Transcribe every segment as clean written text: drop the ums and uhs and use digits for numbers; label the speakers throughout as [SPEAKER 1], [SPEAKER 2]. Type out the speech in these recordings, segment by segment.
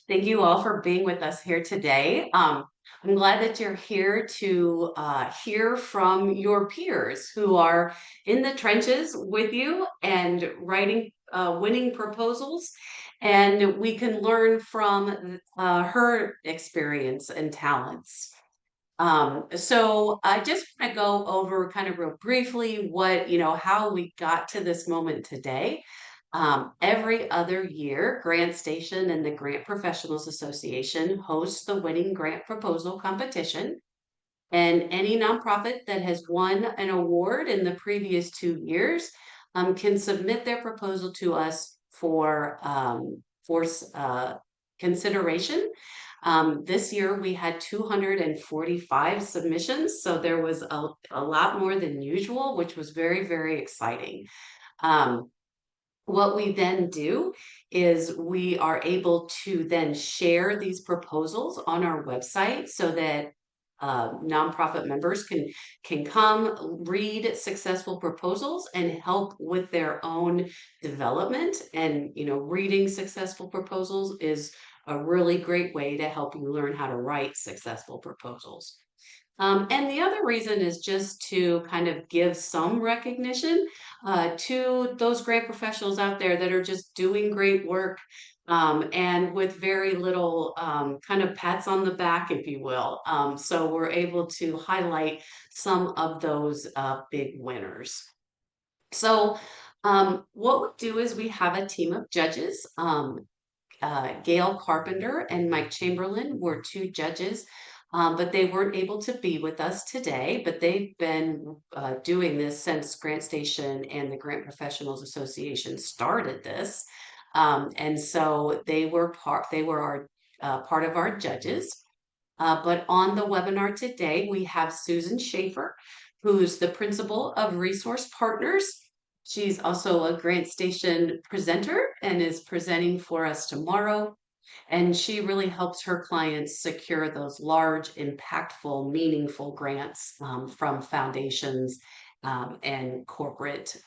[SPEAKER 1] Thank you all for being with us here today. I'm glad that you're here to hear from your peers who are in the trenches with you and writing winning proposals. And we can learn from her experience and talents. So I just want to go over kind of real briefly how we got to this moment today. Every other year, GrantStation and the Grant Professionals Association hosts the winning grant proposal competition. And any nonprofit that has won an award in the previous 2 years can submit their proposal to us for consideration. This year we had 245 submissions, so there was a lot more than usual, which was very, very exciting. Um, what we then do is we are able to then share these proposals on our website so that nonprofit members can come read successful proposals and help with their own development. And reading successful proposals is a really great way to help you learn how to write successful proposals. And the other reason is just to kind of give some recognition to those grant professionals out there that are just doing great work and with very little kind of pats on the back, if you will. So we're able to highlight some of those big winners. So what we do is we have a team of judges. Gail Carpenter and Mike Chamberlain were two judges, but they weren't able to be with us today. But they've been doing this since GrantStation and the Grant Professionals Association started this, and so they were our part of our judges. But on the webinar today, we have Susan Schaefer, who's the principal of Resource Partners. She's also a GrantStation presenter and is presenting for us tomorrow. And she really helps her clients secure those large, impactful, meaningful grants from foundations and corporate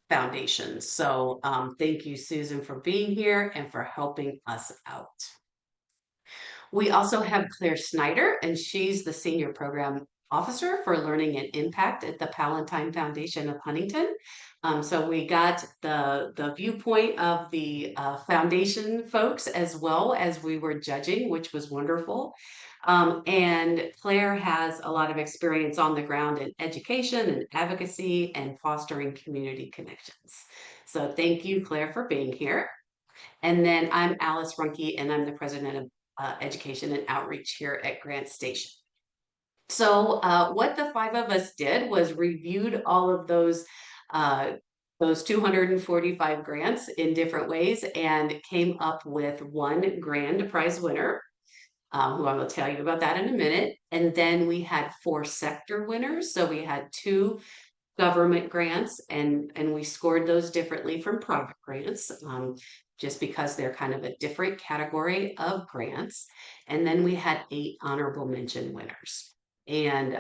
[SPEAKER 1] foundations. So thank you, Susan, for being here and for helping us out. We also have Claire Snyder, and she's the Senior Program Officer for Learning and Impact at the Palatine Foundation of Huntington. So we got the viewpoint of the foundation folks as well as we were judging, which was wonderful. And Claire has a lot of experience on the ground in education and advocacy and fostering community connections. So thank you, Claire, for being here. And then I'm Alice Ruhnke, and I'm the president of Education and Outreach here at GrantStation. So what the five of us did was reviewed all of those 245 grants in different ways and came up with one grand prize winner, who I will tell you about that in a minute. And then we had 4 sector winners. So we had 2 government grants, and we scored those differently from private grants, just because they're kind of a different category of grants. And then we had 8 honorable mention winners. And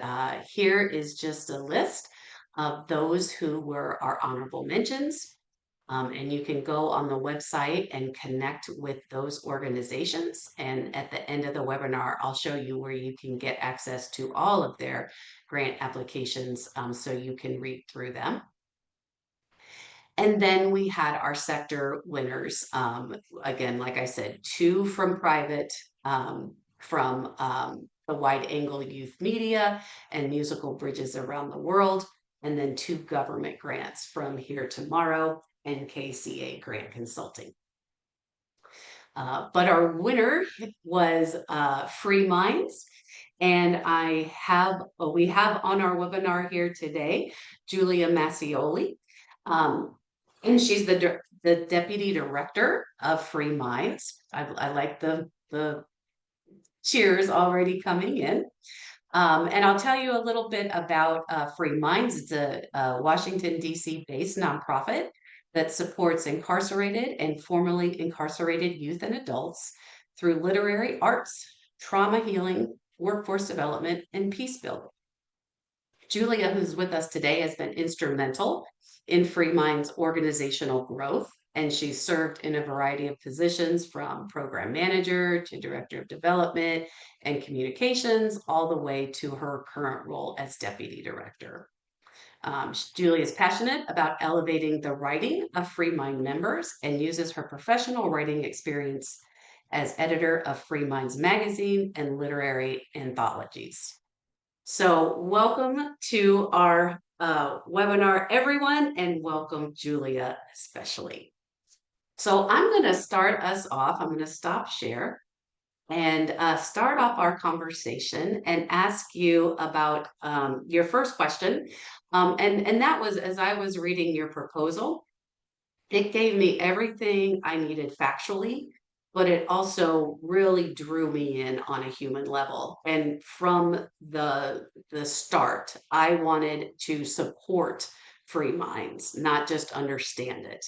[SPEAKER 1] here is just a list of those who were our honorable mentions. And you can go on the website and connect with those organizations. And at the end of the webinar, I'll show you where you can get access to all of their grant applications so you can read through them. And then we had our sector winners. Again, like I said, 2 from private, from the Wide Angle Youth Media and Musical Bridges Around the World, and then 2 government grants from Here Tomorrow and KCA Grant Consulting. But our winner was Free Minds. And we have on our webinar here today, Julia Mascioli. And she's the deputy director of Free Minds. I like the cheers already coming in. And I'll tell you a little bit about Free Minds. It's a Washington, D.C. based nonprofit that supports incarcerated and formerly incarcerated youth and adults through literary arts, trauma healing, workforce development, and peace building. Julia, who's with us today, has been instrumental in Free Minds' organizational growth and she's served in a variety of positions from program manager to director of development and communications, all the way to her current role as deputy director. Julie is passionate about elevating the writing of Free Mind members and uses her professional writing experience as editor of Free Minds magazine and literary anthologies. So welcome to our webinar, everyone, and welcome Julia especially. So I'm going to start us off. I'm going to stop share and start off our conversation and ask you about your first question. And that was, as I was reading your proposal, it gave me everything I needed factually, but it also really drew me in on a human level. And from the start, I wanted to support free minds, not just understand it.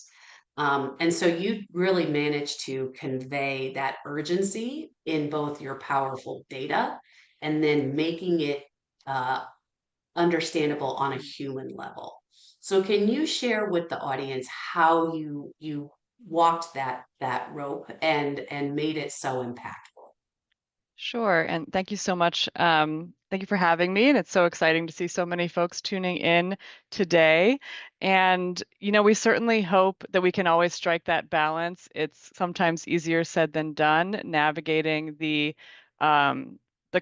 [SPEAKER 1] And so you really managed to convey that urgency in both your powerful data and then making it uh, understandable on a human level. So can you share with the audience how you walked that rope and made it so impactful?
[SPEAKER 2] Sure, and thank you so much. Thank you for having me, and it's so exciting to see so many folks tuning in today. And, we certainly hope that we can always strike that balance. It's sometimes easier said than done, navigating the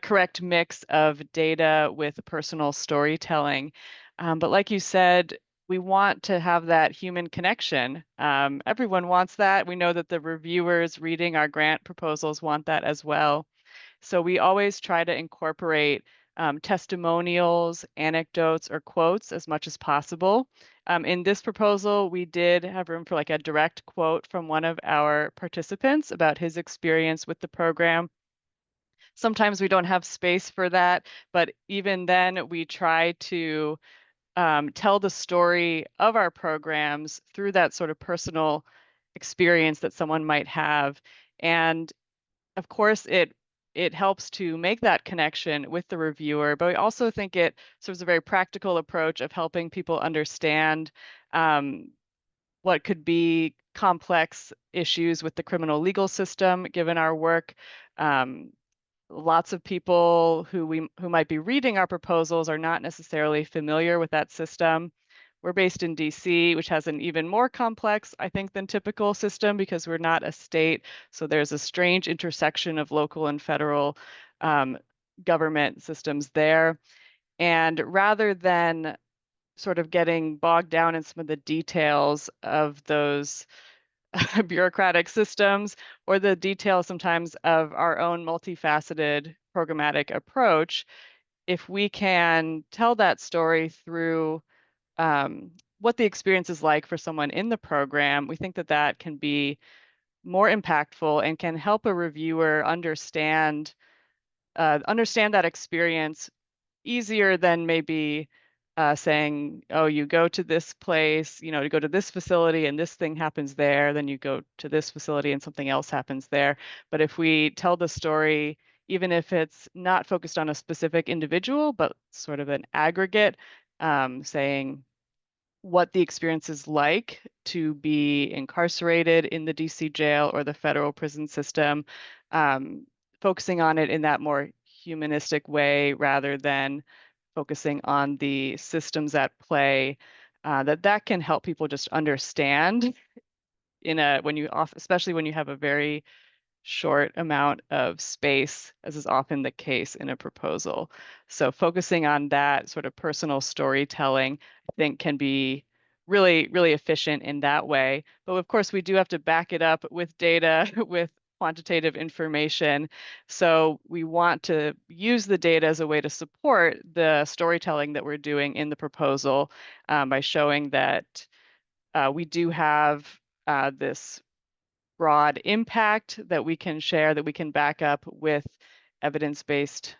[SPEAKER 2] correct mix of data with personal storytelling. But like you said, we want to have that human connection. Everyone wants that. We know that the reviewers reading our grant proposals want that as well. So we always try to incorporate testimonials, anecdotes, or quotes as much as possible. In this proposal, we did have room for like a direct quote from one of our participants about his experience with the program. Sometimes we don't have space for that, but even then we try to tell the story of our programs through that sort of personal experience that someone might have. And of course, it helps to make that connection with the reviewer, but we also think it serves a very practical approach of helping people understand what could be complex issues with the criminal legal system, given our work. Um, Lots of people who might be reading our proposals are not necessarily familiar with that system. We're based in DC, which has an even more complex, I think, than typical system because we're not a state. So there's a strange intersection of local and federal um, government systems there. And rather than sort of getting bogged down in some of the details of those bureaucratic systems or the details sometimes of our own multifaceted programmatic approach, if we can tell that story through what the experience is like for someone in the program, we think that that can be more impactful and can help a reviewer understand that experience easier than maybe saying, oh, you go to this place, you go to this facility and this thing happens there, then you go to this facility and something else happens there. But if we tell the story, even if it's not focused on a specific individual, but sort of an aggregate, saying, what the experience is like to be incarcerated in the DC jail or the federal prison system, um, focusing on it in that more humanistic way rather than focusing on the systems at play, that can help people just understand especially when you have a very short amount of space, as is often the case in a proposal. So focusing on that sort of personal storytelling, I think can be really, really efficient in that way. But of course, we do have to back it up with data, with quantitative information. So we want to use the data as a way to support the storytelling that we're doing in the proposal by showing that we do have this broad impact that we can share, that we can back up with evidence-based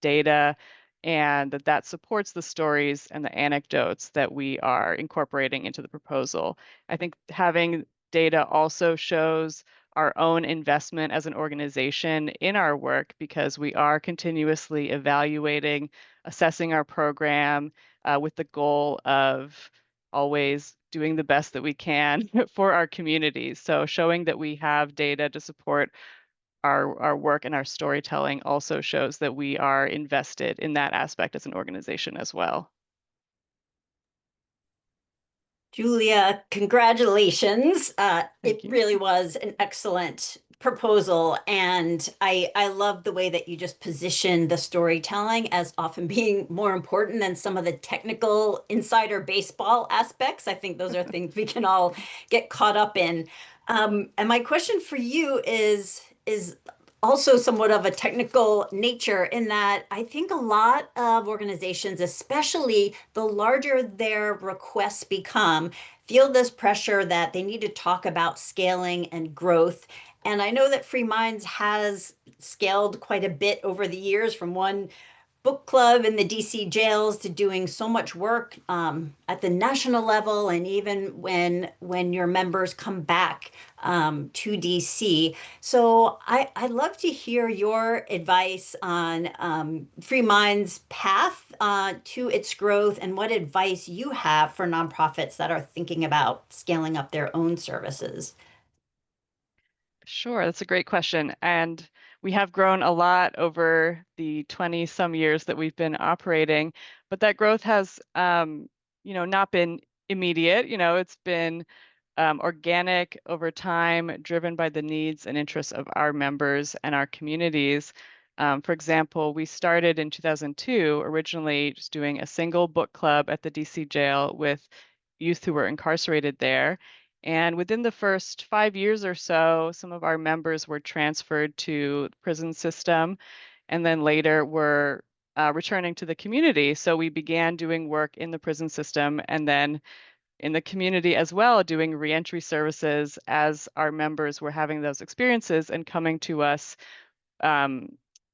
[SPEAKER 2] data, and that supports the stories and the anecdotes that we are incorporating into the proposal. I think having data also shows our own investment as an organization in our work because we are continuously evaluating, assessing our program with the goal of always doing the best that we can for our communities. So showing that we have data to support our work and our storytelling also shows that we are invested in that aspect as an organization as well.
[SPEAKER 3] Julia, congratulations. It
[SPEAKER 2] Thank you.
[SPEAKER 3] really was an excellent proposal. And I love the way that you just position the storytelling as often being more important than some of the technical insider baseball aspects. I think those are things we can all get caught up in. And my question for you is also somewhat of a technical nature in that I think a lot of organizations, especially the larger their requests become, feel this pressure that they need to talk about scaling and growth. And I know that Free Minds has scaled quite a bit over the years from one book club in the DC jails to doing so much work at the national level, and even when your members come back to DC. So I'd love to hear your advice on Free Mind's path to its growth and what advice you have for nonprofits that are thinking about scaling up their own services.
[SPEAKER 2] Sure, that's a great question. And we have grown a lot over the 20 some years that we've been operating, but that growth has, not been immediate. It's been organic over time, driven by the needs and interests of our members and our communities. For example, we started in 2002, originally just doing a single book club at the DC jail with youth who were incarcerated there. And within the first 5 years or so, some of our members were transferred to the prison system and then later were returning to the community. So we began doing work in the prison system and then in the community as well, doing reentry services as our members were having those experiences and coming to us um,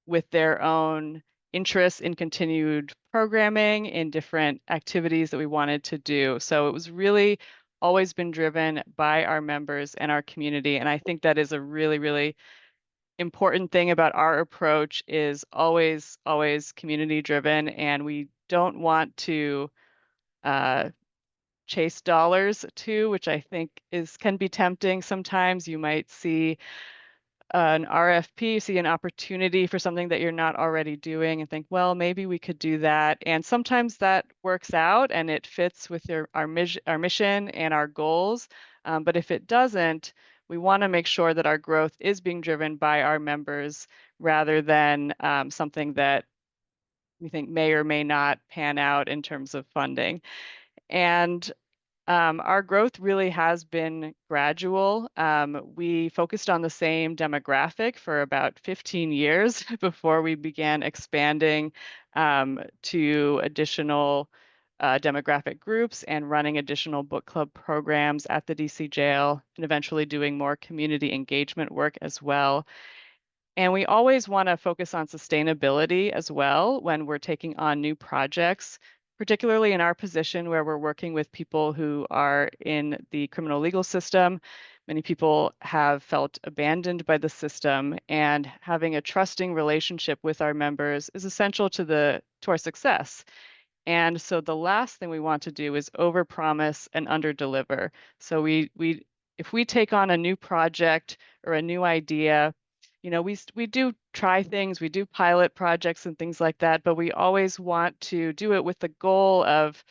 [SPEAKER 2] with their own interests in continued programming in different activities that we wanted to do. So it was really always been driven by our members and our community. And I think that is a really, really important thing about our approach is always, always community driven. And we don't want to uh, chase dollars too, which I think is can be tempting sometimes. You might see an RFP, see an opportunity for something that you're not already doing and think, well, maybe we could do that. And sometimes that works out and it fits with our mission and our goals. But if it doesn't, we want to make sure that our growth is being driven by our members rather than something that we think may or may not pan out in terms of funding. And our growth really has been gradual. We focused on the same demographic for about 15 years before we began expanding to additional demographic groups and running additional book club programs at the DC jail and eventually doing more community engagement work as well. And we always want to focus on sustainability as well when we're taking on new projects, particularly in our position where we're working with people who are in the criminal legal system. Many people have felt abandoned by the system, and having a trusting relationship with our members is essential to our success. And so the last thing we want to do is overpromise and underdeliver. So if we take on a new project or a new idea, we do try things, we do pilot projects and things like that, but we always want to do it with the goal of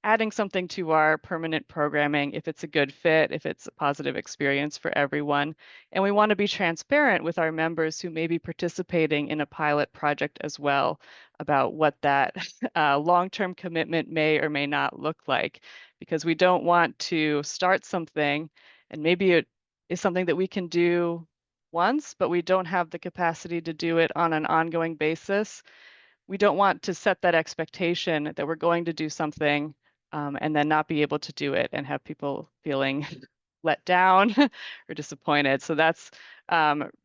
[SPEAKER 2] adding something to our permanent programming if it's a good fit, if it's a positive experience for everyone. And we want to be transparent with our members who may be participating in a pilot project as well about what that long-term commitment may or may not look like, because we don't want to start something and maybe it is something that we can do once, but we don't have the capacity to do it on an ongoing basis. We don't want to set that expectation that we're going to do something and then not be able to do it and have people feeling let down or disappointed. So that's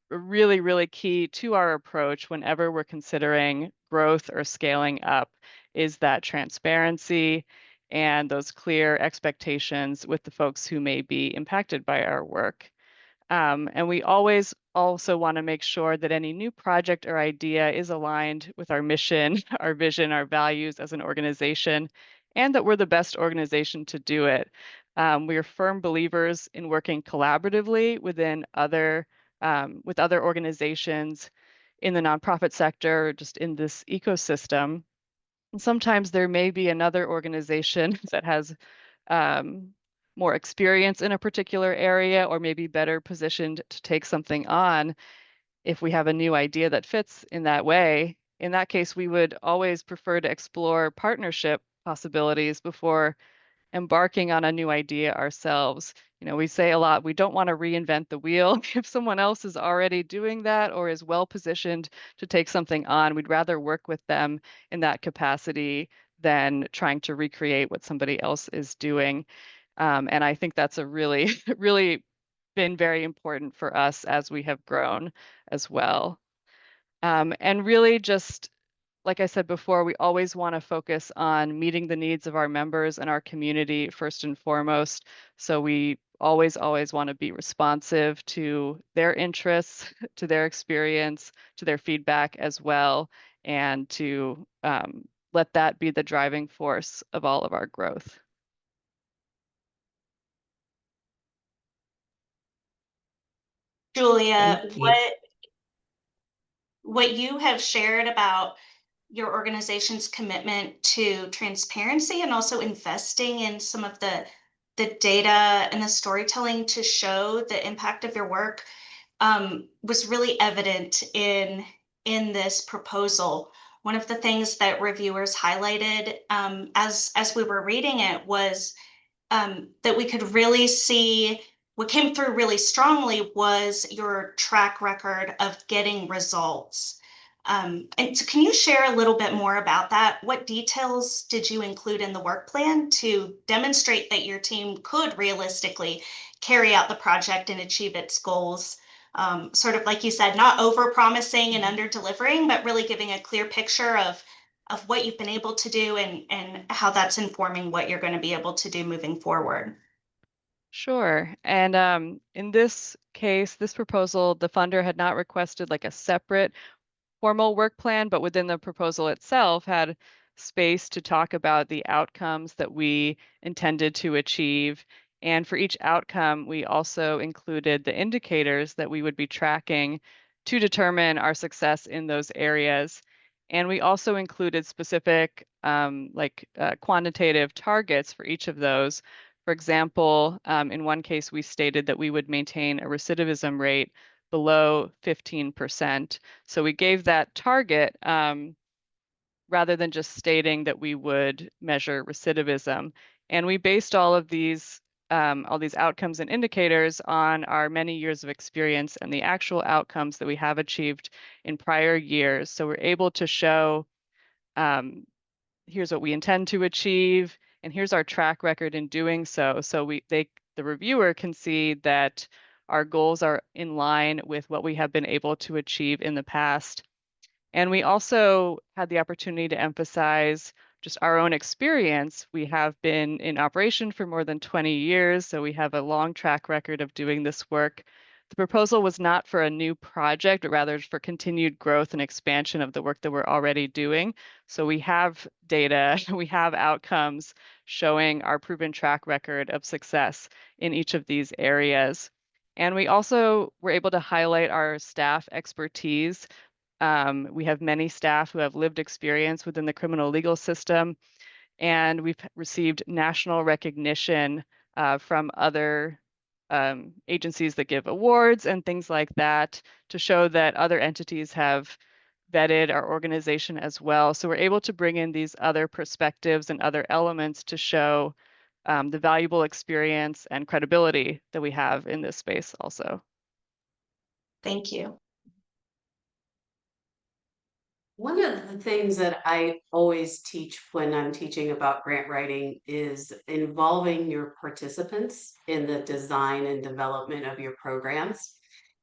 [SPEAKER 2] really, really key to our approach whenever we're considering growth or scaling up is that transparency and those clear expectations with the folks who may be impacted by our work. And we always also want to make sure that any new project or idea is aligned with our mission, our vision, our values as an organization, and that we're the best organization to do it. We are firm believers in working collaboratively with other organizations in the nonprofit sector, just in this ecosystem. And sometimes there may be another organization that has more experience in a particular area or maybe better positioned to take something on if we have a new idea that fits in that way. In that case, we would always prefer to explore partnership possibilities before embarking on a new idea ourselves. You know, we say a lot, we don't want to reinvent the wheel. If someone else is already doing that or is well positioned to take something on, we'd rather work with them in that capacity than trying to recreate what somebody else is doing. And I think that's a really, really been very important for us as we have grown as well. And really just like I said before, we always want to focus on meeting the needs of our members and our community first and foremost. So we always want to be responsive to their interests, to their experience, to their feedback as well, and to let that be the driving force of all of our growth.
[SPEAKER 4] Julia,
[SPEAKER 1] Thank you.
[SPEAKER 4] what you have shared about your organization's commitment to transparency and also investing in some of the data and the storytelling to show the impact of your work was really evident in this proposal. One of the things that reviewers highlighted as we were reading it was that we could really see what came through really strongly was your track record of getting results. And so can you share a little bit more about that? What details did you include in the work plan to demonstrate that your team could realistically carry out the project and achieve its goals? Sort of like you said, not over promising and under delivering, but really giving a clear picture of what you've been able to do and how that's informing what you're going to be able to do moving forward.
[SPEAKER 2] Sure. And in this case, this proposal, the funder had not requested like a separate formal work plan, but within the proposal itself had space to talk about the outcomes that we intended to achieve. And for each outcome, we also included the indicators that we would be tracking to determine our success in those areas. And we also included specific quantitative targets for each of those. For example, in one case, we stated that we would maintain a recidivism rate below 15%. So we gave that target rather than just stating that we would measure recidivism. And we based all these outcomes and indicators on our many years of experience and the actual outcomes that we have achieved in prior years. So we're able to show here's what we intend to achieve, and here's our track record in doing so. So the reviewer can see that our goals are in line with what we have been able to achieve in the past. And we also had the opportunity to emphasize just our own experience. We have been in operation for more than 20 years, so we have a long track record of doing this work. The proposal was not for a new project, but rather for continued growth and expansion of the work that we're already doing. So we have data, we have outcomes showing our proven track record of success in each of these areas. And we also were able to highlight our staff expertise. We have many staff who have lived experience within the criminal legal system, and we've received national recognition from other agencies that give awards and things like that to show that other entities have vetted our organization as well. So we're able to bring in these other perspectives and other elements to show the valuable experience and credibility that we have in this space also.
[SPEAKER 4] Thank you.
[SPEAKER 1] One of the things that I always teach when I'm teaching about grant writing is involving your participants in the design and development of your programs.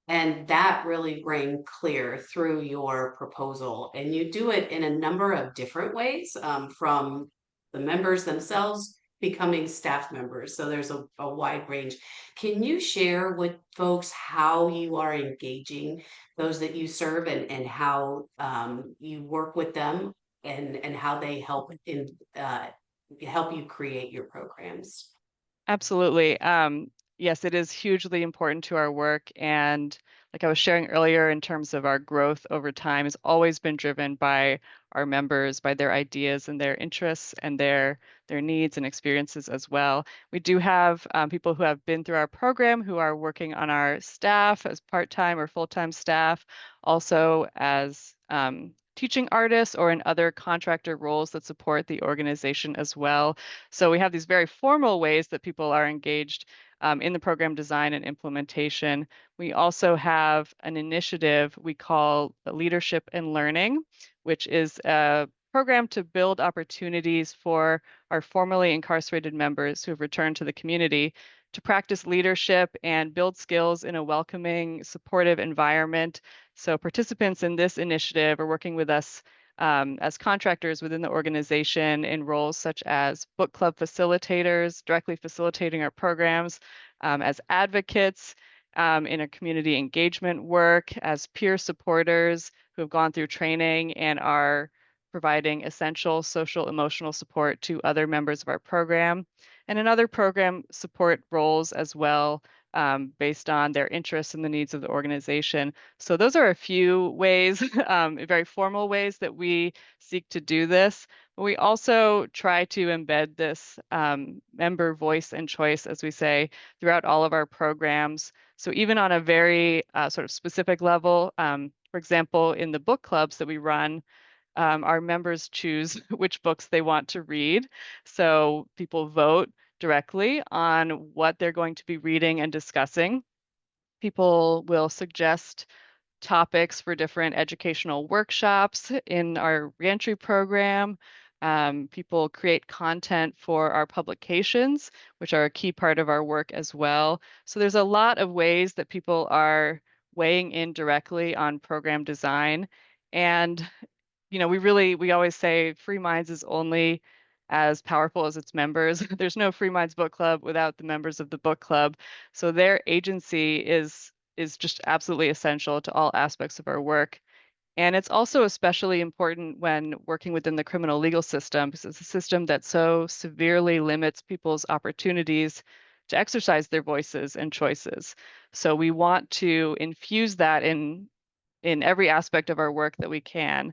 [SPEAKER 1] And that really rang clear through your proposal. And you do it in a number of different ways, from the members themselves becoming staff members. So there's a wide range. Can you share with folks how you are engaging those that you serve and how you work with them and how they help in help you create your programs.
[SPEAKER 2] Absolutely. Yes, it is hugely important to our work. And like I was sharing earlier, in terms of our growth over time, has always been driven by our members, by their ideas and their interests and their needs and experiences as well. We do have people who have been through our program who are working on our staff as part-time or full-time staff, also as teaching artists or in other contractor roles that support the organization as well. So we have these very formal ways that people are engaged in the program design and implementation. We also have an initiative we call Leadership and Learning, which is a program to build opportunities for our formerly incarcerated members who have returned to the community to practice leadership and build skills in a welcoming, supportive environment. So participants in this initiative are working with us as contractors within the organization in roles such as book club facilitators, directly facilitating our programs, as advocates in a community engagement work, as peer supporters who have gone through training and are providing essential social emotional support to other members of our program, and in other program support roles as well, based on their interests and the needs of the organization. So those are a few ways, very formal ways that we seek to do this. But we also try to embed this member voice and choice, as we say, throughout all of our programs. So even on a very sort of specific level, for example, in the book clubs that we run, our members choose which books they want to read. So people vote directly on what they're going to be reading and discussing. People will suggest topics for different educational workshops in our reentry program. People create content for our publications, which are a key part of our work as well. So there's a lot of ways that people are weighing in directly on program design. And we always say Free Minds is only as powerful as its members. There's no Free Minds book club without the members of the book club. So their agency is just absolutely essential to all aspects of our work. And it's also especially important when working within the criminal legal system, because it's a system that so severely limits people's opportunities to exercise their voices and choices. So we want to infuse that in every aspect of our work that we can.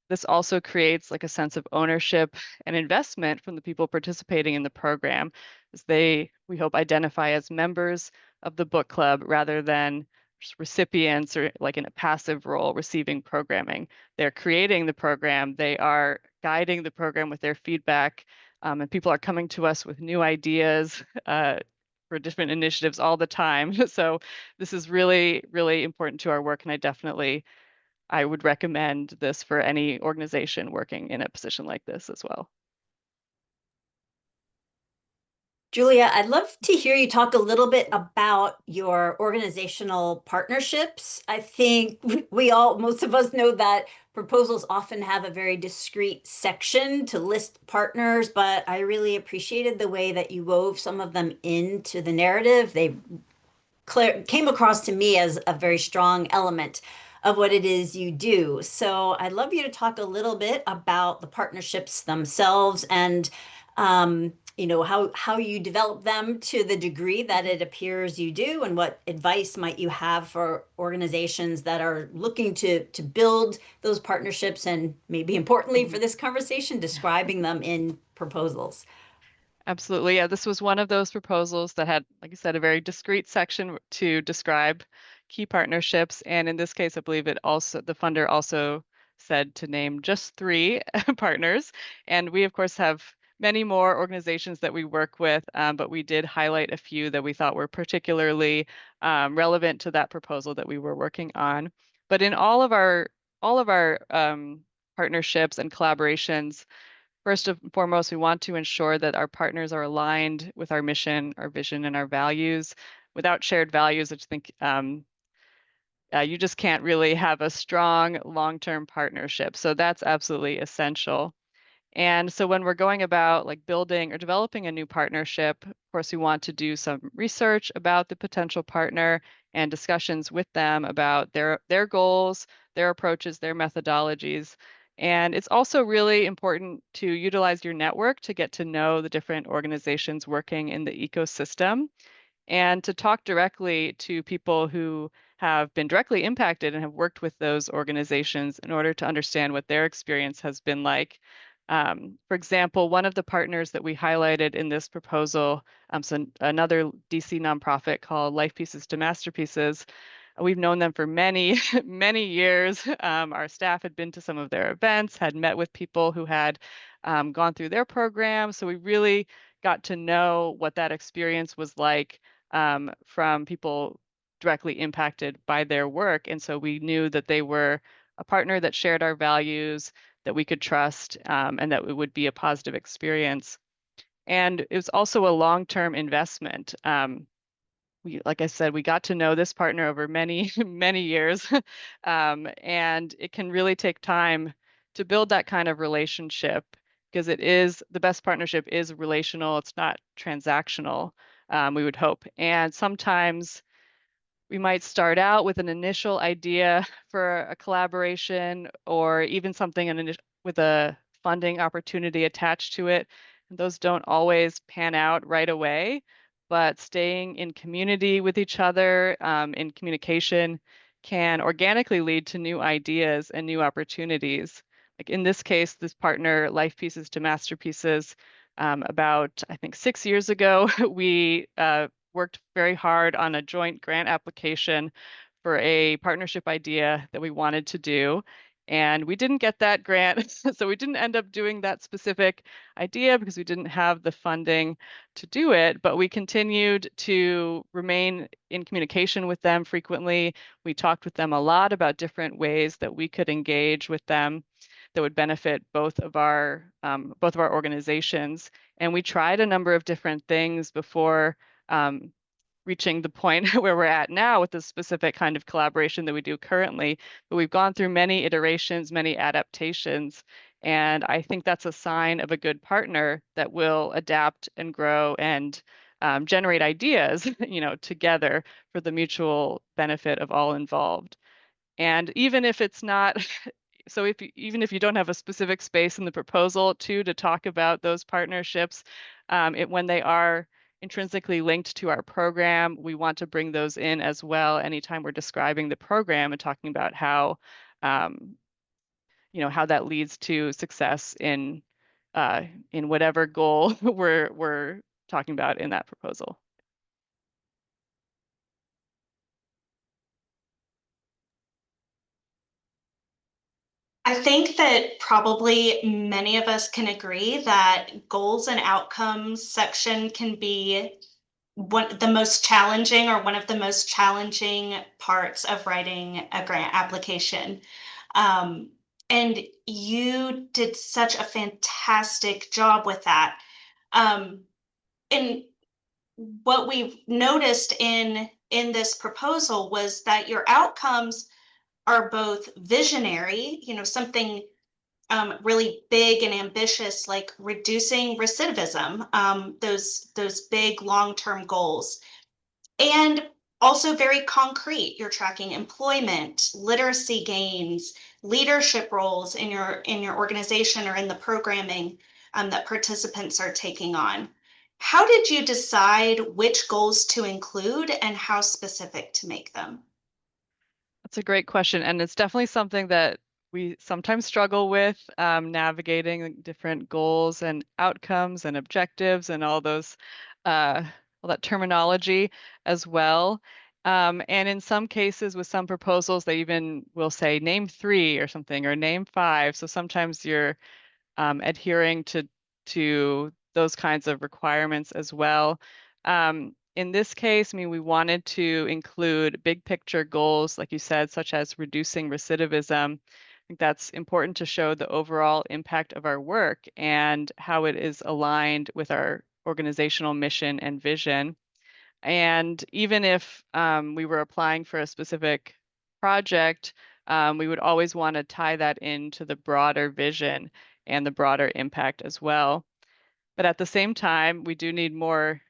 [SPEAKER 2] This also creates like a sense of ownership and investment from the people participating in the program, as they, we hope, identify as members of the book club rather than just recipients or like in a passive role receiving programming. They're creating the program, they are guiding the program with their feedback, and people are coming to us with new ideas for different initiatives all the time. So this is really, really important to our work, and I would recommend this for any organization working in a position like this as well.
[SPEAKER 3] Julia, I'd love to hear you talk a little bit about your organizational partnerships. I think most of us know that proposals often have a very discrete section to list partners, but I really appreciated the way that you wove some of them into the narrative. They came across to me as a very strong element of what it is you do. So I'd love you to talk a little bit about the partnerships themselves and how you develop them to the degree that it appears you do, and what advice might you have for organizations that are looking to build those partnerships, and maybe importantly for this conversation, describing them in proposals.
[SPEAKER 2] Absolutely. Yeah, this was one of those proposals that had, like I said, a very discrete section to describe key partnerships. And in this case, I believe the funder also said to name just 3 partners. And we, of course, have many more organizations that we work with, but we did highlight a few that we thought were particularly relevant to that proposal that we were working on. But in all of our partnerships and collaborations, first and foremost, we want to ensure that our partners are aligned with our mission, our vision, and our values. Without shared values, I just think you just can't really have a strong long-term partnership. So that's absolutely essential. And so when we're going about like building or developing a new partnership, of course, we want to do some research about the potential partner and discussions with them about their goals, their approaches, their methodologies. And it's also really important to utilize your network to get to know the different organizations working in the ecosystem and to talk directly to people who have been directly impacted and have worked with those organizations in order to understand what their experience has been like. For example, one of the partners that we highlighted in this proposal, so another DC nonprofit called Life Pieces to Masterpieces, we've known them for many, many years. Our staff had been to some of their events, had met with people who had gone through their program. So we really got to know what that experience was like from people directly impacted by their work. And so we knew that they were a partner that shared our values, that we could trust, and that it would be a positive experience. And it was also a long-term investment. Like I said, we got to know this partner over many, many years. And it can really take time to build that kind of relationship because the best partnership is relational. It's not transactional, we would hope. And sometimes we might start out with an initial idea for a collaboration or even something with a funding opportunity attached to it. And those don't always pan out right away, but staying in community with each other, in communication, can organically lead to new ideas and new opportunities. Like in this case, this partner, Life Pieces to Masterpieces, about, I think, 6 years ago, we worked very hard on a joint grant application for a partnership idea that we wanted to do. And we didn't get that grant. So we didn't end up doing that specific idea because we didn't have the funding to do it. But we continued to remain in communication with them frequently. We talked with them a lot about different ways that we could engage with them that would benefit both of our organizations. And we tried a number of different things before reaching the point where we're at now with the specific kind of collaboration that we do currently. But we've gone through many iterations, many adaptations, and I think that's a sign of a good partner that will adapt and grow and generate ideas, together for the mutual benefit of all involved. And even if it's not, so even if you don't have a specific space in the proposal to talk about those partnerships, when they are intrinsically linked to our program, we want to bring those in as well anytime we're describing the program and talking about how, how that leads to success in whatever goal we're talking about in that proposal.
[SPEAKER 4] I think that probably many of us can agree that goals and outcomes section can be one of the most challenging parts of writing a grant application. And you did such a fantastic job with that. And what we've noticed in this proposal was that your outcomes are both visionary, something really big and ambitious, like reducing recidivism, those big long-term goals, and also very concrete. You're tracking employment, literacy gains, leadership roles in your organization or in the programming that participants are taking on. How did you decide which goals to include and how specific to make them?
[SPEAKER 2] That's a great question, and it's definitely something that we sometimes struggle with, navigating different goals and outcomes and objectives and all that terminology as well. And in some cases, with some proposals, they even will say name 3 or something or name 5. So sometimes you're adhering to those kinds of requirements as well. In this case, we wanted to include big picture goals, like you said, such as reducing recidivism. I think that's important to show the overall impact of our work and how it is aligned with our organizational mission and vision. And even if we were applying for a specific project, we would always want to tie that into the broader vision and the broader impact as well. But at the same time, we do need more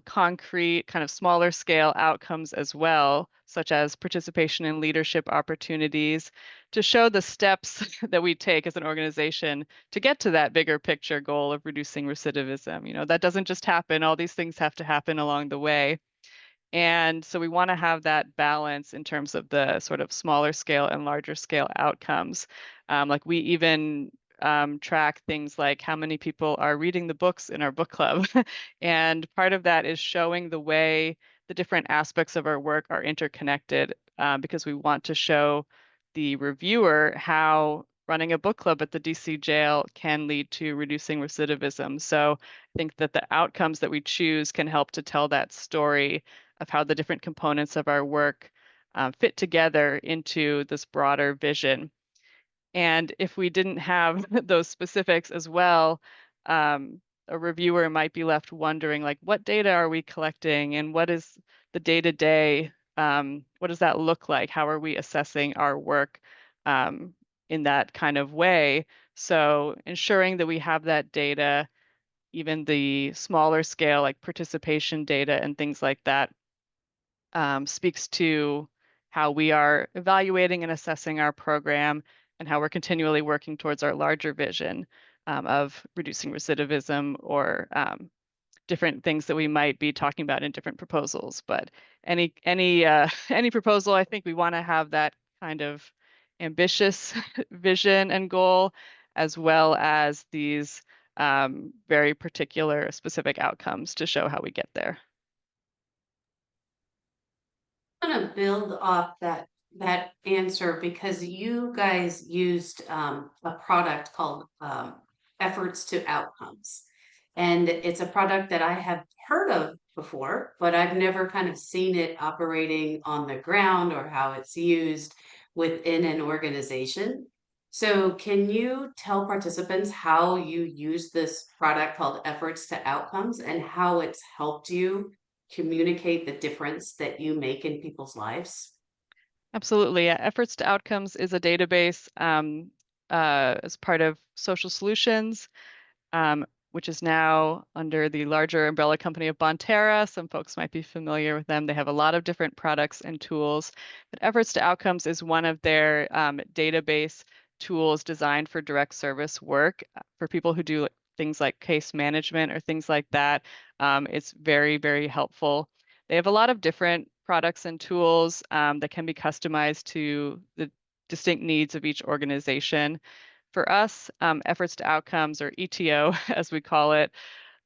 [SPEAKER 2] concrete, kind of smaller scale outcomes as well, such as participation in leadership opportunities, to show the steps that we take as an organization to get to that bigger picture goal of reducing recidivism. You know, that doesn't just happen. All these things have to happen along the way. And so we want to have that balance in terms of the sort of smaller scale and larger scale outcomes. Like we even track things like how many people are reading the books in our book club. And part of that is showing the way the different aspects of our work are interconnected, because we want to show the reviewer how running a book club at the DC jail can lead to reducing recidivism. So I think that the outcomes that we choose can help to tell that story of how the different components of our work fit together into this broader vision. And if we didn't have those specifics as well, a reviewer might be left wondering, like, what data are we collecting and what is the day-to-day, what does that look like? How are we assessing our work in that kind of way? So ensuring that we have that data, even the smaller scale, like participation data and things like that, speaks to how we are evaluating and assessing our program and how we're continually working towards our larger vision of reducing recidivism, or different things that we might be talking about in different proposals. But any any proposal, I think we want to have that kind of ambitious vision and goal, as well as these very particular specific outcomes to show how we get there.
[SPEAKER 1] I'm gonna build off that answer because you guys used a product called efforts to outcomes. And it's a product that I have heard of before, but I've never kind of seen it operating on the ground or how it's used within an organization. So can you tell participants how you use this product called efforts to outcomes and how it's helped you communicate the difference that you make in people's lives?
[SPEAKER 2] Absolutely. Yeah. Efforts to Outcomes is a database as part of Social Solutions, which is now under the larger umbrella company of Bonterra. Some folks might be familiar with them. They have a lot of different products and tools, but Efforts to Outcomes is one of their database tools designed for direct service work for people who do things like case management or things like that. It's very, very helpful. They have a lot of different products and tools that can be customized to the distinct needs of each organization. For us, Efforts to Outcomes, or ETO, as we call it,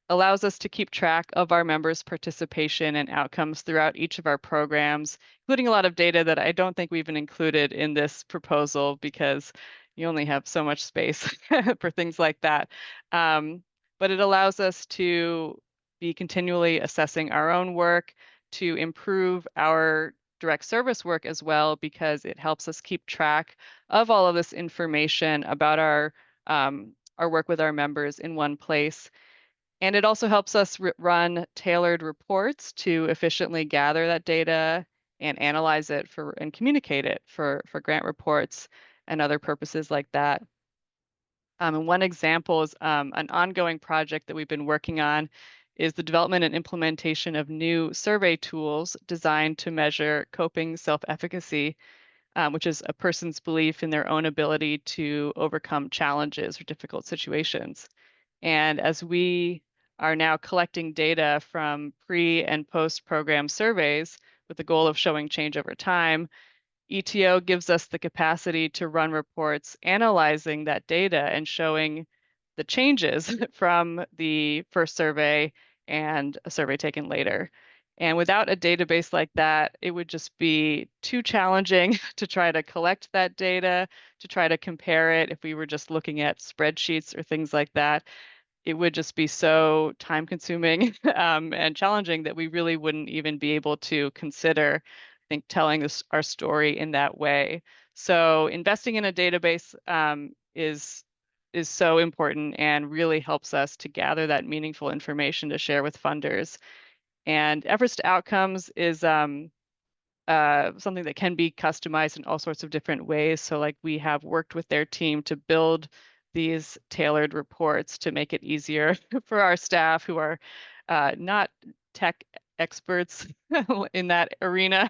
[SPEAKER 2] allows us to keep track of our members' participation and outcomes throughout each of our programs, including a lot of data that I don't think we even included in this proposal because you only have so much space for things like that. But it allows us to be continually assessing our own work, to improve our direct service work as well, because it helps us keep track of all of this information about our work with our members in one place. And it also helps us run tailored reports to efficiently gather that data and analyze it and communicate it for grant reports and other purposes like that. And one example is an ongoing project that we've been working on is the development and implementation of new survey tools designed to measure coping self-efficacy, which is a person's belief in their own ability to overcome challenges or difficult situations. And as we are now collecting data from pre and post program surveys with the goal of showing change over time, ETO gives us the capacity to run reports analyzing that data and showing the changes from the first survey and a survey taken later. And without a database like that, it would just be too challenging to try to collect that data, to try to compare it if we were just looking at spreadsheets or things like that. It would just be so time consuming and challenging that we really wouldn't even be able to consider, I think, telling our story in that way. So investing in a database is so important and really helps us to gather that meaningful information to share with funders. And Efforts to Outcomes is something that can be customized in all sorts of different ways. So like we have worked with their team to build these tailored reports to make it easier for our staff who are not tech experts in that arena.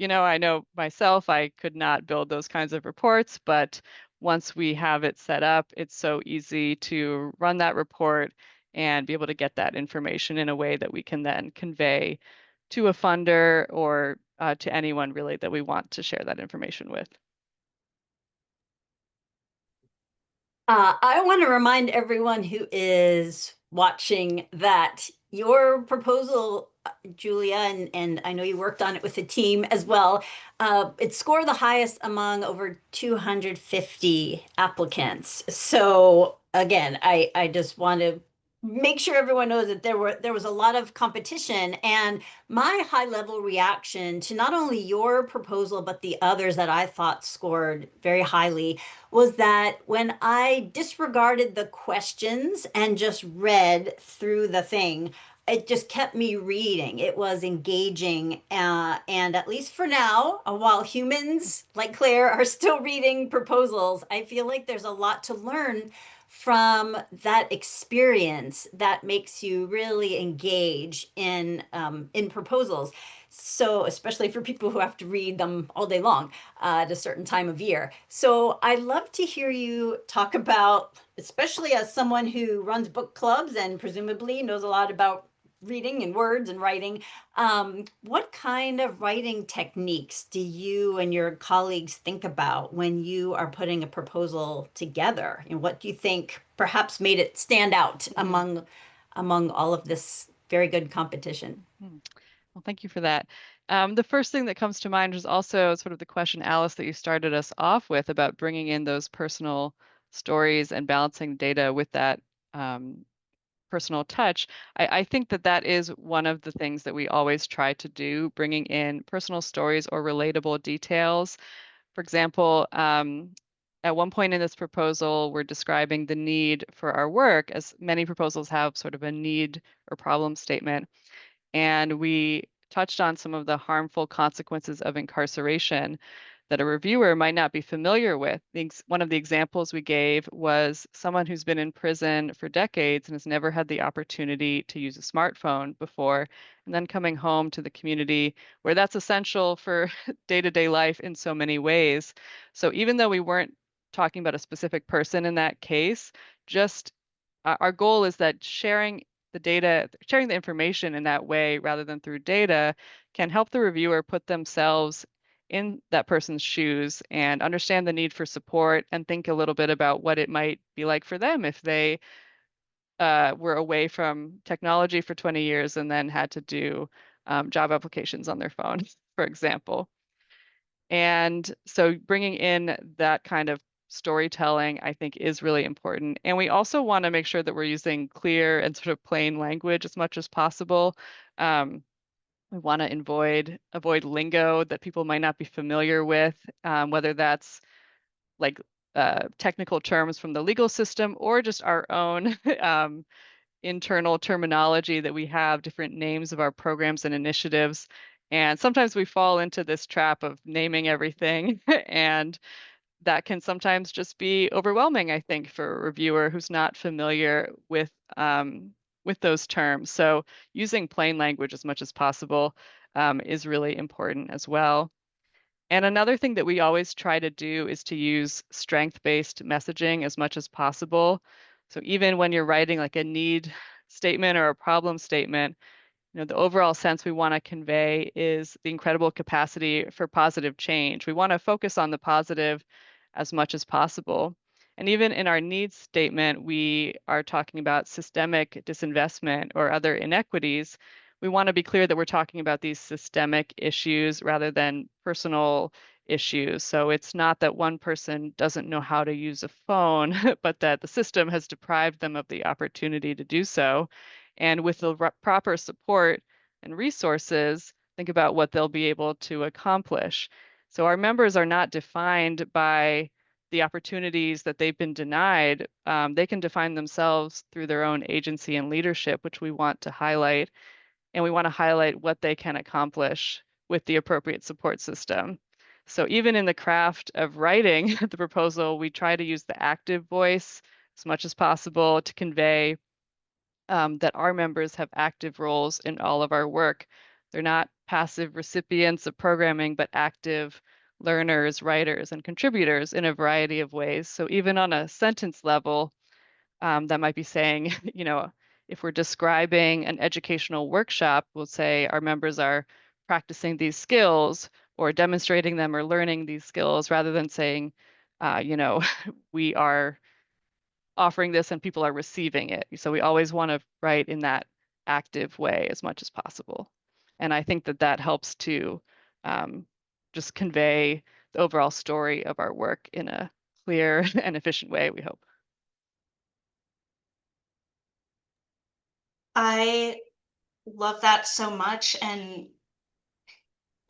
[SPEAKER 2] I know myself, I could not build those kinds of reports, but once we have it set up, it's so easy to run that report and be able to get that information in a way that we can then convey to a funder or to anyone really that we want to share that information with.
[SPEAKER 3] I want to remind everyone who is watching that your proposal, Julia, and I know you worked on it with the team as well, it scored the highest among over 250 applicants. So again, I just want to make sure everyone knows that there was a lot of competition, and my high level reaction to not only your proposal but the others that I thought scored very highly was that when I disregarded the questions and just read through the thing, it just kept me reading. It was engaging. And at least for now, while humans like Claire are still reading proposals, I feel like there's a lot to learn from that experience that makes you really engage in proposals. So especially for people who have to read them all day long at a certain time of year. So I'd love to hear you talk about, especially as someone who runs book clubs and presumably knows a lot about reading and words and writing, what kind of writing techniques do you and your colleagues think about when you are putting a proposal together? And what do you think perhaps made it stand out among all of this very good competition?
[SPEAKER 2] Well, thank you for that. The first thing that comes to mind is also sort of the question, Alice, that you started us off with about bringing in those personal stories and balancing data with that personal touch. I think that is one of the things that we always try to do, bringing in personal stories or relatable details. For example, at one point in this proposal, we're describing the need for our work, as many proposals have sort of a need or problem statement. And we touched on some of the harmful consequences of incarceration that a reviewer might not be familiar with. One of the examples we gave was someone who's been in prison for decades and has never had the opportunity to use a smartphone before, and then coming home to the community where that's essential for day-to-day life in so many ways. So even though we weren't talking about a specific person in that case, just our goal is that sharing the data, sharing the information in that way rather than through data can help the reviewer put themselves in that person's shoes and understand the need for support and think a little bit about what it might be like for them if they were away from technology for 20 years and then had to do job applications on their phone, for example. And so bringing in that kind of storytelling, I think, is really important. And we also want to make sure that we're using clear and sort of plain language as much as possible. We want to avoid lingo that people might not be familiar with, whether that's like technical terms from the legal system or just our own internal terminology that we have, different names of our programs and initiatives. And sometimes we fall into this trap of naming everything, and that can sometimes just be overwhelming, I think, for a reviewer who's not familiar with those terms. So using plain language as much as possible is really important as well. And another thing that we always try to do is to use strength-based messaging as much as possible. So even when you're writing like a need statement or a problem statement, the overall sense we want to convey is the incredible capacity for positive change. We want to focus on the positive as much as possible. And even in our needs statement, we are talking about systemic disinvestment or other inequities. We want to be clear that we're talking about these systemic issues rather than personal issues. So it's not that one person doesn't know how to use a phone, but that the system has deprived them of the opportunity to do so. And with the proper support and resources, think about what they'll be able to accomplish. So our members are not defined by the opportunities that they've been denied. They can define themselves through their own agency and leadership, which we want to highlight. And we want to highlight what they can accomplish with the appropriate support system. So even in the craft of writing the proposal, we try to use the active voice as much as possible to convey that our members have active roles in all of our work. They're not passive recipients of programming, but active learners, writers, and contributors in a variety of ways. So even on a sentence level, that might be saying, if we're describing an educational workshop, we'll say our members are practicing these skills or demonstrating them or learning these skills rather than saying, we are offering this and people are receiving it. So we always want to write in that active way as much as possible. And I think that that helps to just convey the overall story of our work in a clear and efficient way, we hope.
[SPEAKER 4] I love that so much and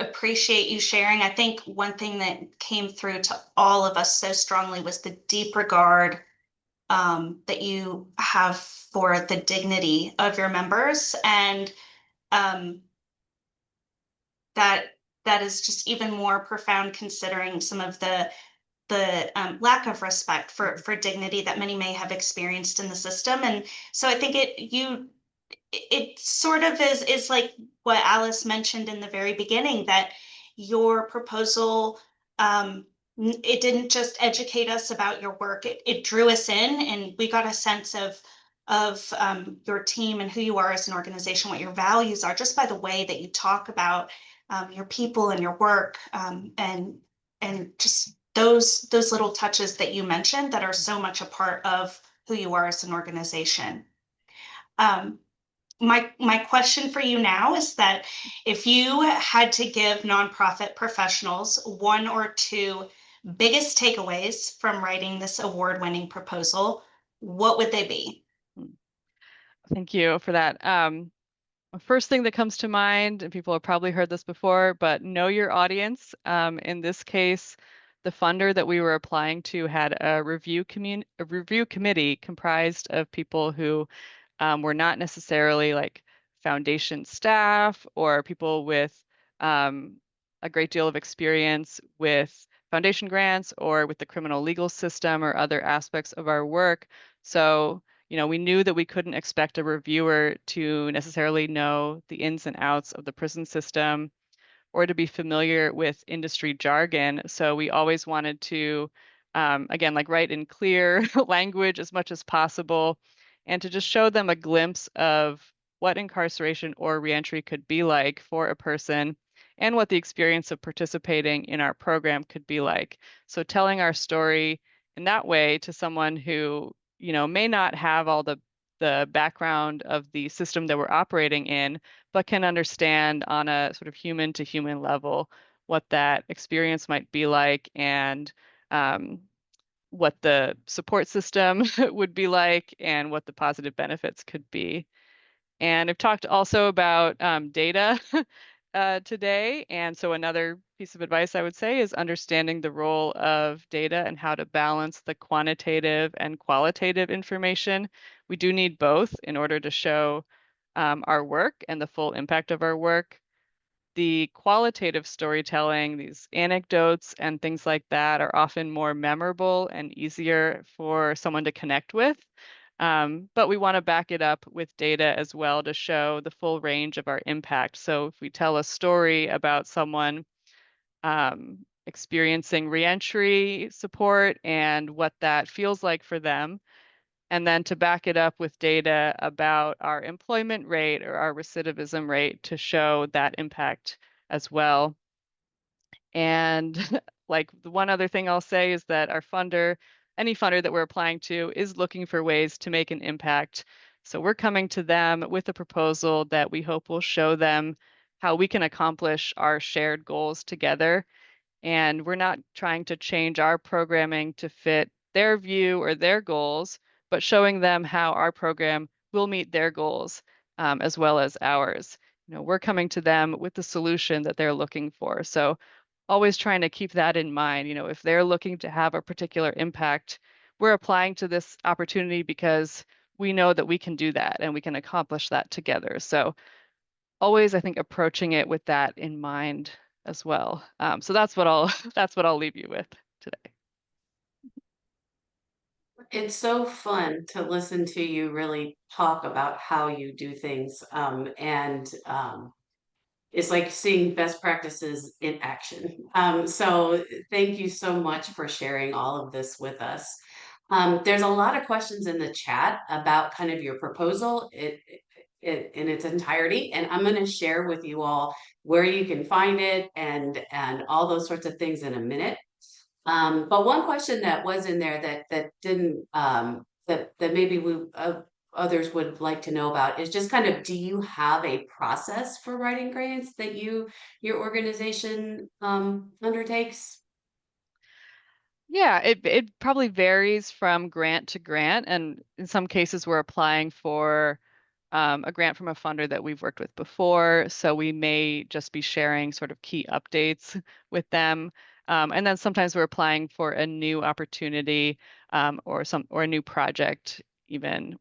[SPEAKER 4] appreciate you sharing. I think one thing that came through to all of us so strongly was the deep regard that you have for the dignity of your members, and um, that is just even more profound considering some of the lack of respect for dignity that many may have experienced in the system. And so I think it sort of is like what Alice mentioned in the very beginning, that your proposal, it didn't just educate us about your work, it drew us in, and we got a sense of your team and who you are as an organization, what your values are, just by the way that you talk about your people and your work, and just those little touches that you mentioned that are so much a part of who you are as an organization. My question for you now is that if you had to give nonprofit professionals one or two biggest takeaways from writing this award-winning proposal, what would they be?
[SPEAKER 2] Thank you for that. First thing that comes to mind, and people have probably heard this before, but know your audience. In this case, the funder that we were applying to had a review committee comprised of people who were not necessarily like foundation staff or people with a great deal of experience with foundation grants or with the criminal legal system or other aspects of our work. So we knew that we couldn't expect a reviewer to necessarily know the ins and outs of the prison system or to be familiar with industry jargon. So we always wanted to, again, like write in clear language as much as possible and to just show them a glimpse of what incarceration or reentry could be like for a person and what the experience of participating in our program could be like. So telling our story in that way to someone who may not have all the background of the system that we're operating in, but can understand on a sort of human to human level what that experience might be like and what the support system would be like and what the positive benefits could be. And I've talked also about data today. And so another piece of advice I would say is understanding the role of data and how to balance the quantitative and qualitative information. We do need both in order to show our work and the full impact of our work. The qualitative storytelling, these anecdotes and things like that are often more memorable and easier for someone to connect with. But we want to back it up with data as well to show the full range of our impact. So if we tell a story about someone experiencing reentry support and what that feels like for them, and then to back it up with data about our employment rate or our recidivism rate to show that impact as well. And like the one other thing I'll say is that our funder, any funder that we're applying to, is looking for ways to make an impact. So we're coming to them with a proposal that we hope will show them how we can accomplish our shared goals together. And we're not trying to change our programming to fit their view or their goals, but showing them how our program will meet their goals as well as ours. We're coming to them with the solution that they're looking for. So always trying to keep that in mind. If they're looking to have a particular impact, we're applying to this opportunity because we know that we can do that and we can accomplish that together. So always, I think, approaching it with that in mind as well. So that's what I'll that's what I'll leave you with today.
[SPEAKER 1] It's so fun to listen to you really talk about how you do things. It's like seeing best practices in action. So thank you so much for sharing all of this with us. There's a lot of questions in the chat about kind of your proposal in its entirety, and I'm going to share with you all where you can find it and all those sorts of things in a minute. But one question that was in there that didn't that maybe others would like to know about is just kind of, do you have a process for writing grants that your organization undertakes?
[SPEAKER 2] Yeah, it probably varies from grant to grant, and in some cases we're applying for a grant from a funder that we've worked with before, so we may just be sharing sort of key updates with them. And then sometimes we're applying for a new opportunity or a new project even.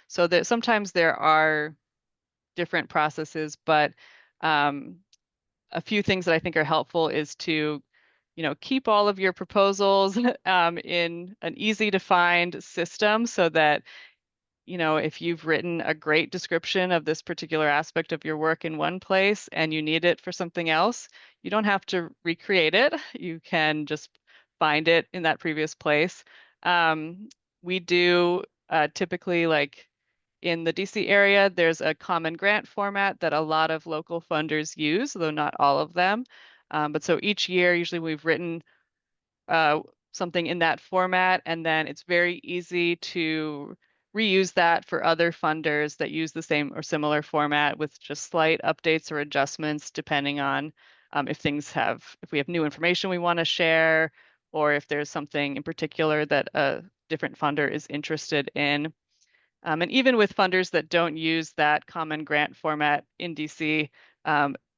[SPEAKER 2] So that sometimes there are different processes, but um, a few things that I think are helpful is to, keep all of your proposals in an easy to find system so that, if you've written a great description of this particular aspect of your work in one place and you need it for something else, you don't have to recreate it. You can just find it in that previous place. We do typically, like, in the DC area, there's a common grant format that a lot of local funders use, though not all of them. But so each year, usually we've written uh, something in that format, and then it's very easy to reuse that for other funders that use the same or similar format with just slight updates or adjustments depending on if we have new information we want to share, or if there's something in particular that a different funder is interested in. And even with funders that don't use that common grant format in DC,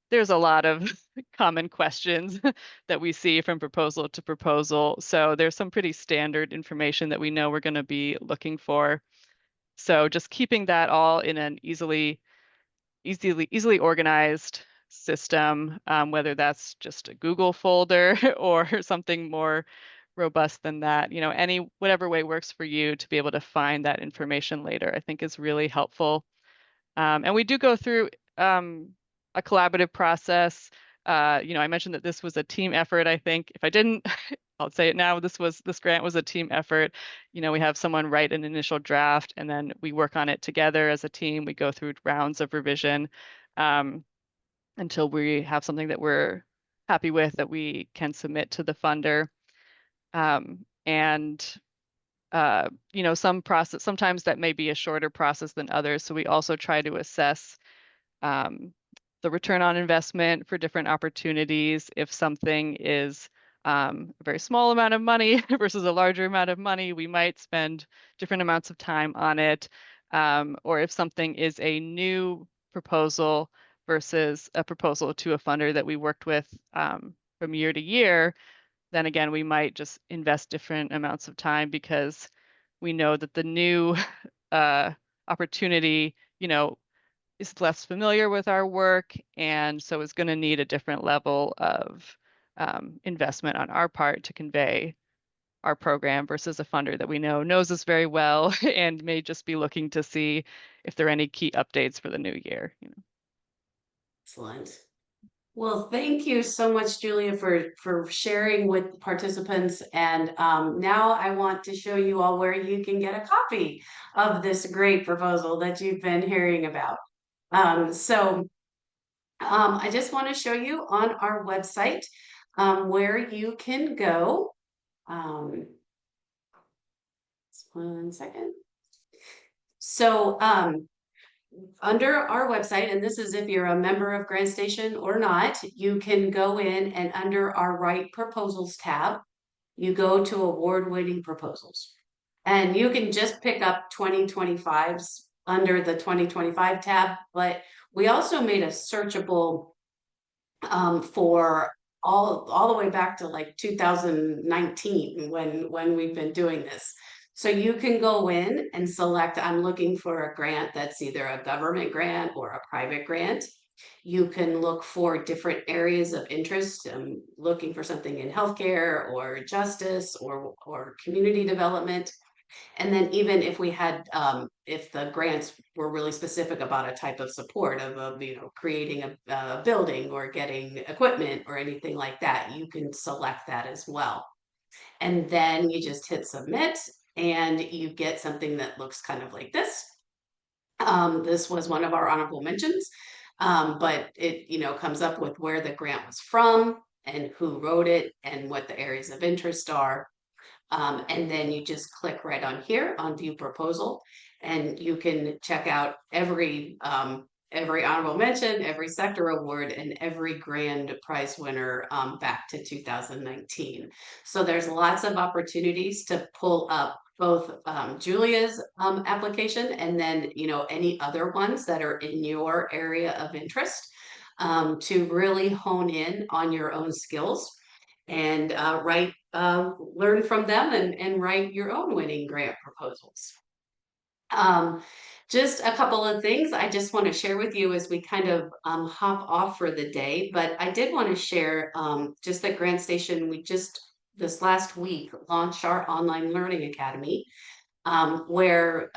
[SPEAKER 2] there's a lot of common questions that we see from proposal to proposal. So there's some pretty standard information that we know we're going to be looking for. So just keeping that all in an easily organized system, whether that's just a Google folder or something more robust than that, whatever way works for you to be able to find that information later, I think is really helpful. And we do go through a collaborative process. I mentioned that this was a team effort. I think if I didn't, I'll say it now. This grant was a team effort. We have someone write an initial draft, and then we work on it together as a team. We go through rounds of revision until we have something that we're happy with that we can submit to the funder. And sometimes that may be a shorter process than others. So we also try to assess the return on investment for different opportunities. If something is a very small amount of money versus a larger amount of money, we might spend different amounts of time on it. Or if something is a new proposal versus a proposal to a funder that we worked with from year to year, then again, we might just invest different amounts of time because we know that the new opportunity, is less familiar with our work, and so is going to need a different level of investment on our part to convey our program versus a funder that we know knows us very well and may just be looking to see if there are any key updates for the new year.
[SPEAKER 1] Excellent. Well, thank you so much, Julia, for sharing with participants. And now I want to show you all where you can get a copy of this great proposal that you've been hearing about. I just want to show you on our website where you can go. Just 1 second. So under our website, and this is if you're a member of GrantStation or not, you can go in and under our Write Proposals tab, you go to award-winning proposals. And you can just pick up 2025's under the 2025 tab, but we also made a searchable for all the way back to like 2019 when we've been doing this. So you can go in and select, I'm looking for a grant that's either a government grant or a private grant. You can look for different areas of interest. Looking for something in healthcare or justice or community development. And then even if we had, if the grants were really specific about a type of support of creating a building or getting equipment or anything like that, you can select that as well. And then you just hit submit and you get something that looks kind of like this. This was one of our honorable mentions, but it, comes up with where the grant was from and who wrote it and what the areas of interest are. And then you just click right on here on view proposal, and you can check out every honorable mention, every sector award, and every grand prize winner back to 2019. So there's lots of opportunities to pull up both Julia's application and then any other ones that are in your area of interest to really hone in on your own skills and learn from them and write your own winning grant proposals. Just a couple of things I just want to share with you as we kind of hop off for the day, but I did want to share just that GrantStation, we just this last week launched our online learning academy, where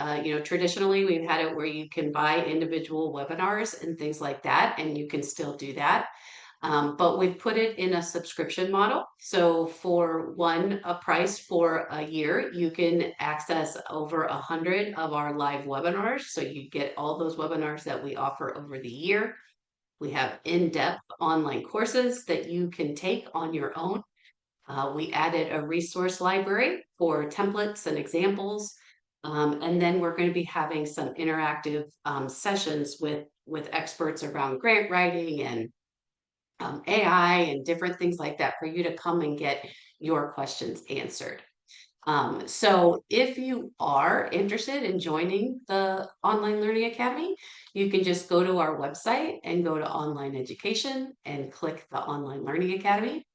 [SPEAKER 1] traditionally we've had it where you can buy individual webinars and things like that, and you can still do that. But we've put it in a subscription model. So for a price for a year, you can access over 100 of our live webinars. So you get all those webinars that we offer over the year. We have in-depth online courses that you can take on your own. We added a resource library for templates and examples. And then we're going to be having some interactive sessions with experts around grant writing and AI and different things like that for you to come and get your questions answered. So if you are interested in joining the Online Learning Academy, you can just go to our website and go to online education and click the Online Learning Academy.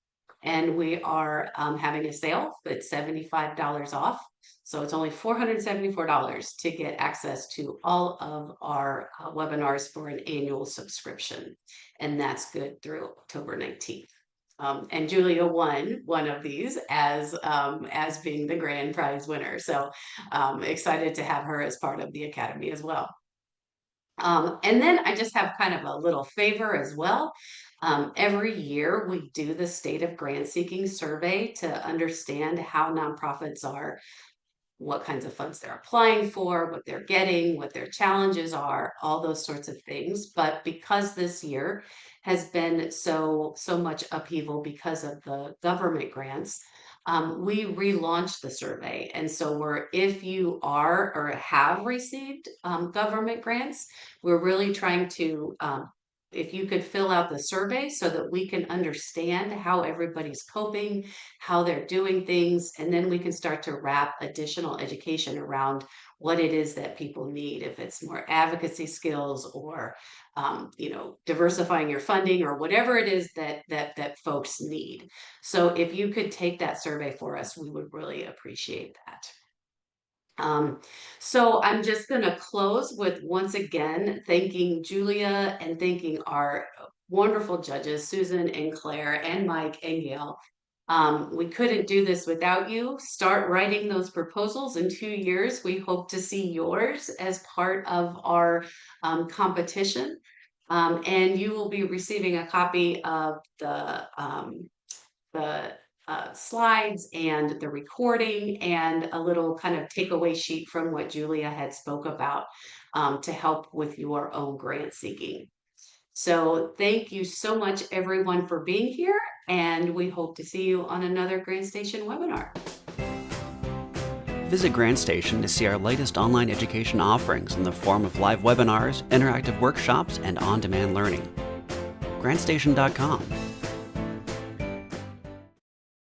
[SPEAKER 1] And we are having a sale that's $75 off. So it's only $474 to get access to all of our webinars for an annual subscription. And that's good through October 19th. And Julia won one of these as being the grand prize winner. So excited to have her as part of the Academy as well. And then I just have kind of a little favor as well. Every year we do the State of Grant Seeking survey to understand how nonprofits are, what kinds of funds they're applying for, what they're getting, what their challenges are, all those sorts of things. But because this year has been so much upheaval because of the government grants, we relaunched the survey. And so if you are or have received government grants, we're really trying to if you could fill out the survey so that we can understand how everybody's coping, how they're doing things, and then we can start to wrap additional education around what it is that people need, if it's more advocacy skills or diversifying your funding or whatever it is that folks need. So if you could take that survey for us, we would really appreciate that. So I'm just going to close with once again thanking Julia and thanking our wonderful judges, Susan and Claire and Mike and Gail. We couldn't do this without you. Start writing those proposals. In 2 years, we hope to see yours as part of our competition. And you will be receiving a copy of the slides and the recording and a little kind of takeaway sheet from what Julia had spoke about to help with your own grant seeking. So thank you so much everyone for being here, and we hope to see you on another GrantStation webinar.
[SPEAKER 5] Visit GrantStation to see our latest online education offerings in the form of live webinars, interactive workshops, and on-demand learning. GrantStation.com.